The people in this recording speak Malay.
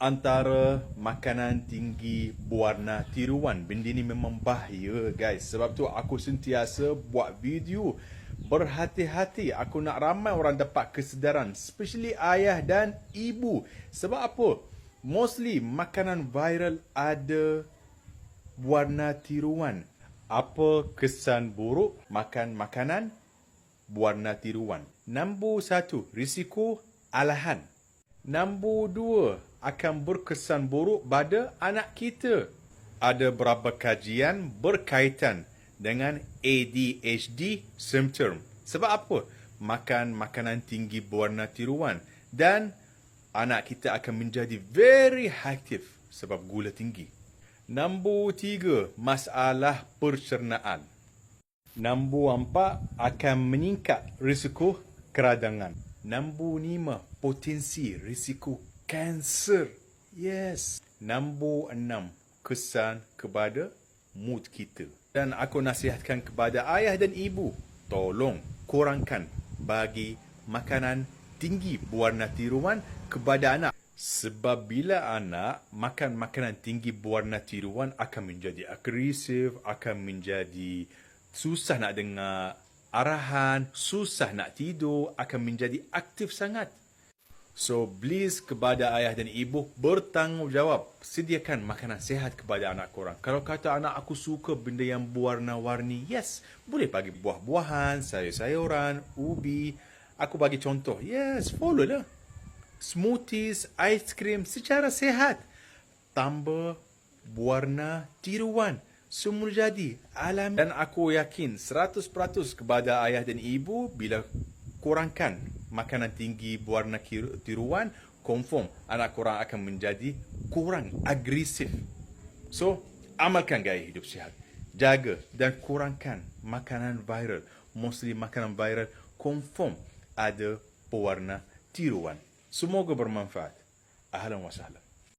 antara makanan tinggi berwarna tiruan. Benda ni memang bahaya guys. Sebab tu aku sentiasa buat video berhati-hati. Aku nak ramai orang dapat kesedaran, especially ayah dan ibu. Sebab apa? Mostly makanan viral ada warna tiruan. Apa kesan buruk makan makanan berwarna tiruan? Nombor 1, risiko alahan. Nombor 2, akan berkesan buruk pada anak kita. Ada beberapa kajian berkaitan dengan ADHD symptom. Sebab apa? Makan makanan tinggi berwarna tiruan dan anak kita akan menjadi very aktif sebab gula tinggi. Nombor 3, masalah pencernaan. Nombor 4, akan meningkat risiko keradangan. Nombor 5, potensi risiko kanser. Yes. Nombor 6, kesan kepada mood kita. Dan aku nasihatkan kepada ayah dan ibu, tolong kurangkan bagi makanan tinggi berwarna tiruan kepada anak. Sebab bila anak makan makanan tinggi berwarna tiruan akan menjadi agresif, akan menjadi susah nak dengar arahan, susah nak tidur, akan menjadi aktif sangat. So, please kepada ayah dan ibu bertanggungjawab. Sediakan makanan sihat kepada anak korang. Kalau kata anak aku suka benda yang berwarna-warni, yes, boleh bagi buah-buahan, sayur-sayuran, ubi. Aku bagi contoh, yes, follow lah. Smoothies, aiskrim secara sihat. Tambah warna tiruan. Semua jadi alami. Dan aku yakin 100% kepada ayah dan ibu bila kurangkan makanan tinggi berwarna tiruan, confirm anak korang akan menjadi kurang agresif. So, amalkan gaya hidup sihat. Jaga dan kurangkan makanan viral. Mostly makanan viral confirm ada pewarna tiruan. Semoga bermanfaat. Ahlan wa sahlan.